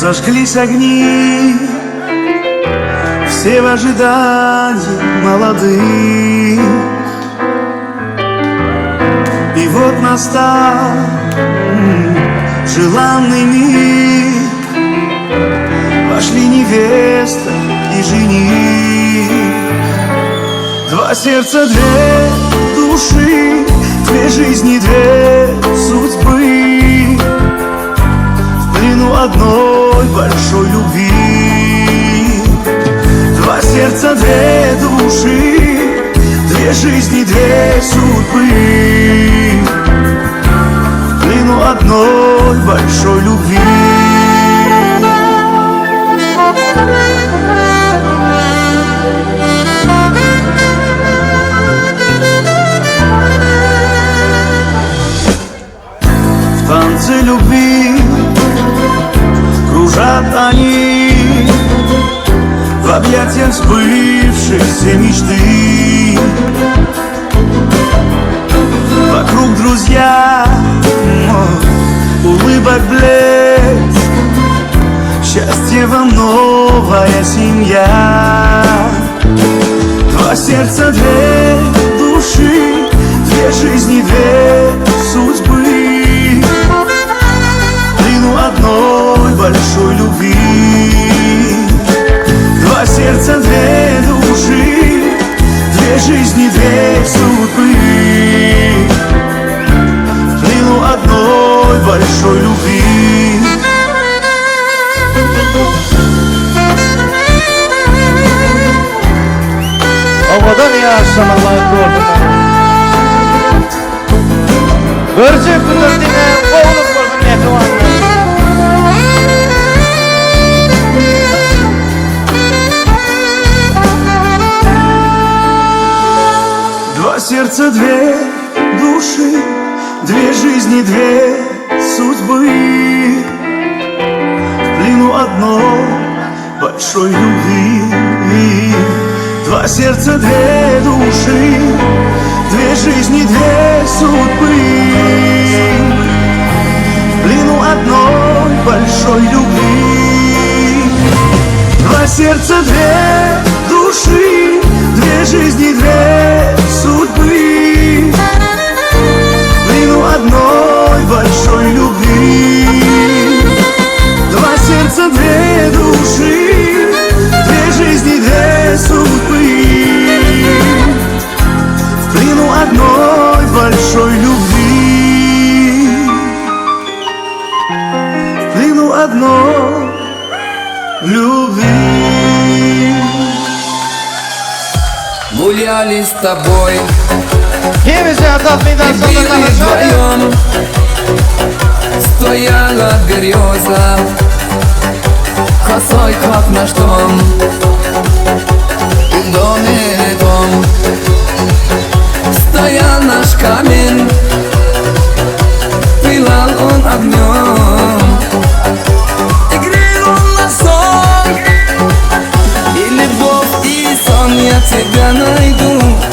Зажглись огни, все в ожидании молодые. И вот настал желанный миг. Вошли невеста и жених. Два сердца, две души, две жизни, две судьбы, в плену одной большой любви. Два сердца, две души, две жизни, две судьбы, в плену одной большой любви. В танце любви кружат они, в объятиях сбывшейся мечты. Вокруг друзья, улыбок блеск, счастье вам новая семья. Два сердца, две души, две жизни, две судьбы, в плену одной большой любви. Два сердца, две души, две жизни, две судьбы, в плену одной большой любви. Havadan yaşamalar gördüm. Görce kudretine boğulup gördüm yakıvanlar. Два сердца, две души, две жизни, две судьбы, в плену одной большой любви. Два сердца, две души, две жизни, две судьбы, в плену одной большой любви. Два сердца, две души, две жизни, две судьбы, в плену одной большой любви. Два сердца, две души, две жизни, две судьбы, в плену одной большой любви. В плену одной любви. Гуляли с тобой Kimisi tatlıdan и sonra пили tanışıyor. вдвоем. Стояла береза косой, как наш дом, и в доме дом. Стоял наш камень, пылал он огнем, и грел он на сон. И любовь, и сон, я тебя найду,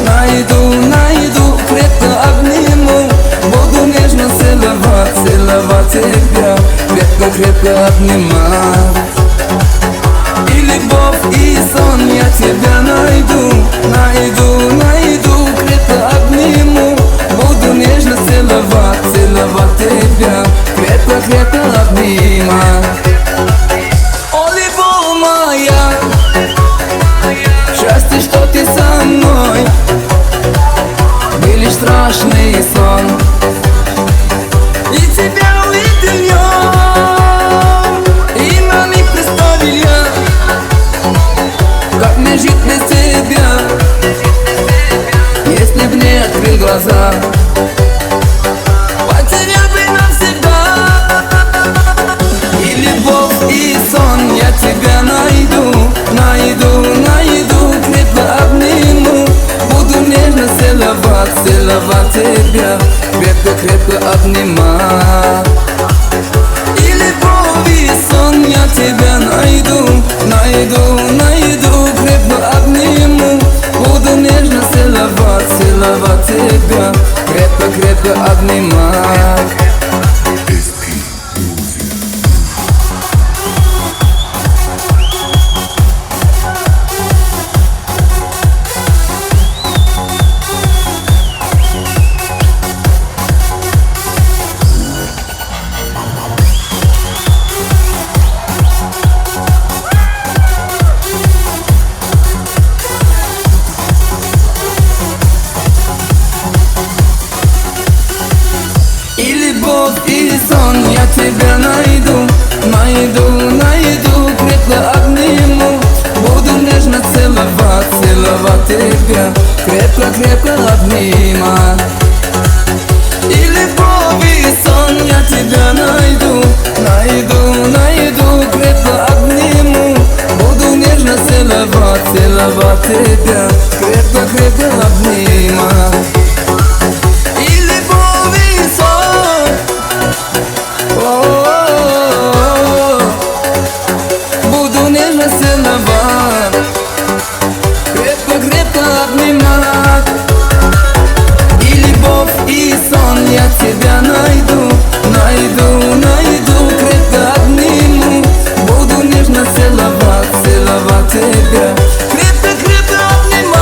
найду, найду, крепко обниму. Буду нежно целовать, целовать тебя, крепко, крепко обнимать. И любовь, и сон, я тебя найду, найду, найду, крепко обниму. Буду нежно целовать, целовать тебя, крепко, крепко обнимать. О, любовь моя, счастье, что ты со мной, были страшный сон. И тебя увидел я, и на миг представил я, как мне жить без тебя, если б не открыл глаза. Потерял бы навсегда. И любовь, и сон, я тебя найду, найду, найду, крепко обниму. Буду нежно целовать, целовать тебя, крепко, крепко обнимать. И любовь, и сон, я тебя найду, найду, найду, крепко обниму. Буду нежно целовать, целовать тебя, крепко, крепко обнимать. тебя найду, найду, найду, крепко обниму. Буду нежно целовать, целовать тебя, крепко, крепко обнимать. И любовь и сон я тебя найду, найду, найду, крепко обниму. Буду нежно целовать, целовать тебя, крепко, крепко обнимать. И любовь и сон, о-о-о-о. Буду нежно целовать, крепко, крепко обнимать. И любовь, и сон я тебя найду, найду, найду, крепко обниму. Буду нежно целовать, целовать тебя, крепко, крепко обнимать.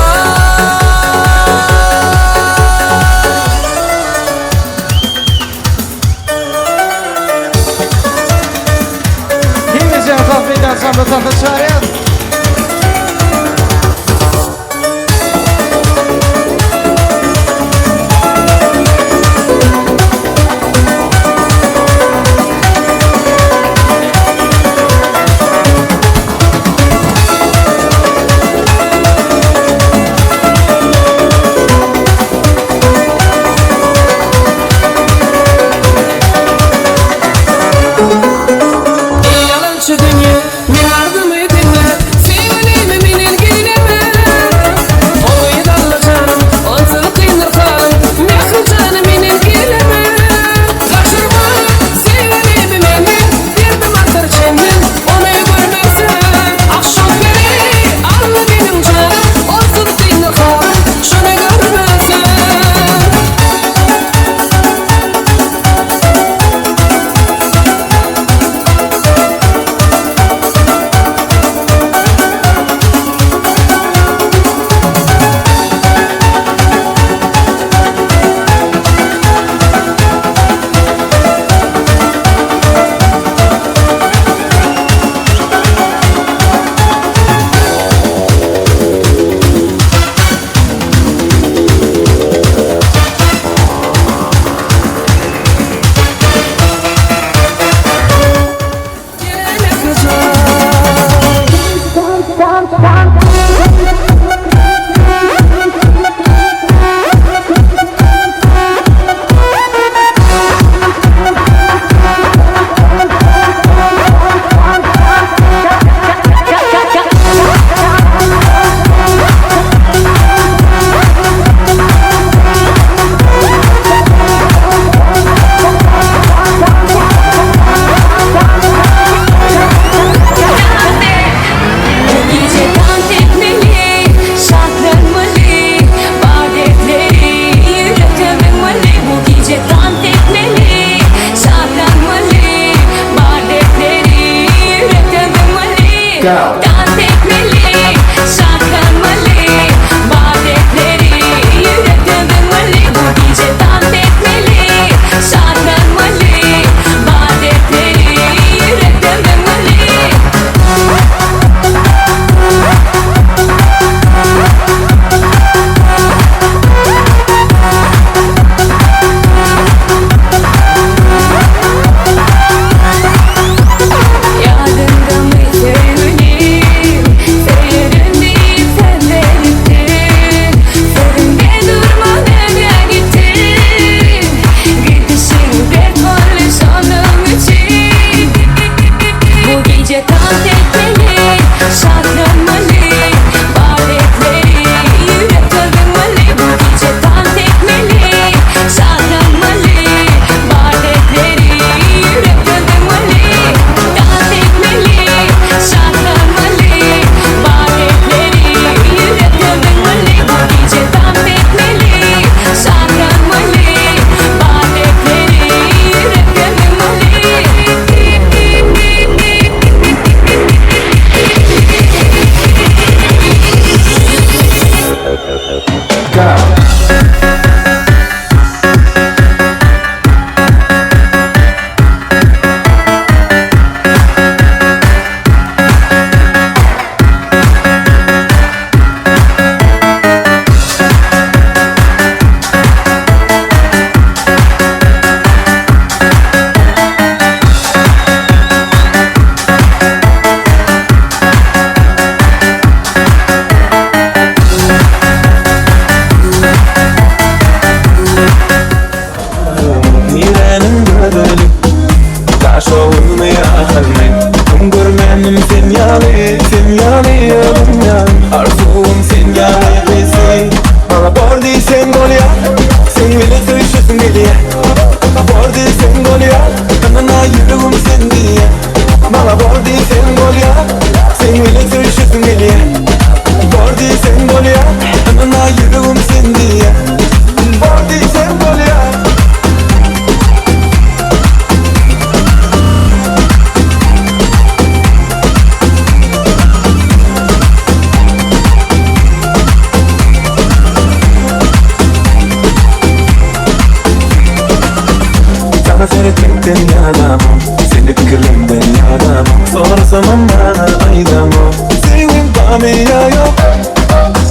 dünya yok.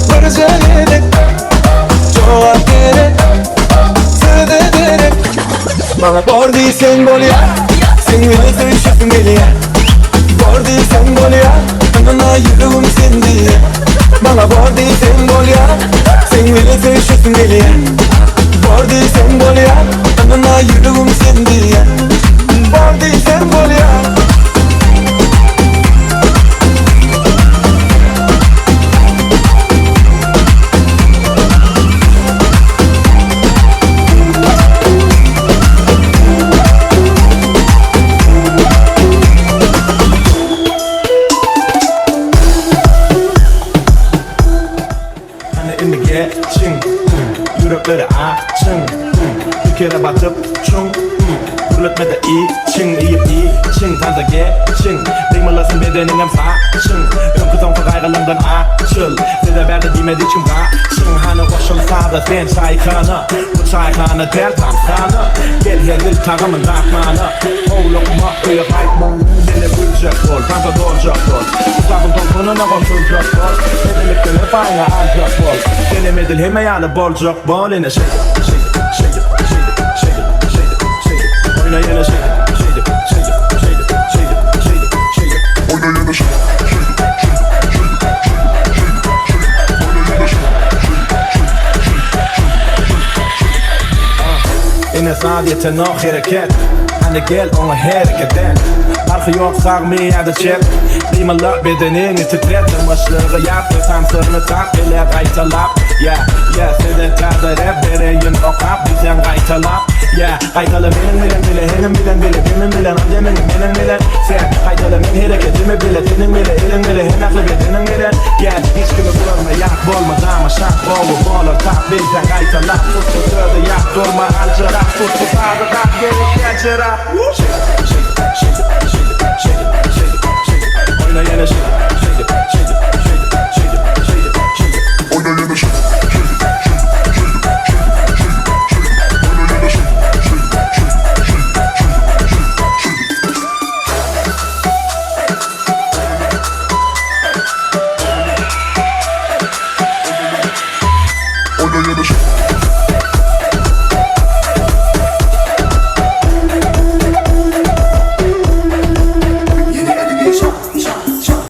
Varacak yere cevap gerek. Sırada derek bana bor değil sembol ya. Sen bile dönüşürsün geliye. Bor değil sembol ya. Anana yüreğim sen diye. Bana bor değil sembol ya. Sen bile dönüşürsün geliye. Bor değil sembol ya. Anana yüreğim sen diye. Bor değil sembol ya. Yürekleri açın Bir kere batıp çun Fırlatmada için İyip için Tarzda geçin Değmelasın bedeninin façın Ön kızım kaygılarından açıl Size verdi demedi için kaçın Hani hoşum sağda sen çaykanı Bu çaykanı del tam kanı Gel hedil takımın rakmanı Oğlukma öyle kaybol Seni büyüyecek ol Kanka doğacak ol Uzakın topununa koşulacak ol Edilikten hep aynı alacak ol Denemedil hemeyanı bolcak bol Yine shake it, shake it, shake it, shake it, shake it, shake it, shake it Oyna yine shake it, shake it, shake it, shake it, shake it, shake it, shake it Oyna yine shake it, shake it, shake it, shake it, shake it, shake it, shake it Oyna yine shake it, shake it, shake it, shake it, shake it Yine sadece noch hareket Hani gel ona hareket et Farkı yok sarmaya da çek Kıymalı bedenini titret Mışlığı yap ve sansırını tak Bile gaytalap Yeah, seni tadı rap Vereyim o kap Bizden gaytalap Yeah, gaytalı benim bile Henim bilen Ancemin bilen Sen gaytalı min hareketimi bile Senin bile elin bile Hen aklı bedenin bile Gel hiç kimi bulma yak bolmaz ama şak Olur tak bizden gaytalap Tut sözü yak durma alçırak Tut tadı tak gelip geçirap Shake it, shake it, shake it, shake it, shake it, shake it, shake it Oyna yine shake it, shake it, shake it, shake it, shake it, shake it, shake it Oyna yine shake it, shake it, shake it, shake it, shake it, shake it, shake it Oyna yine shake it, shake it, shake it, shake it, shake it, shake it Oyna yine shake it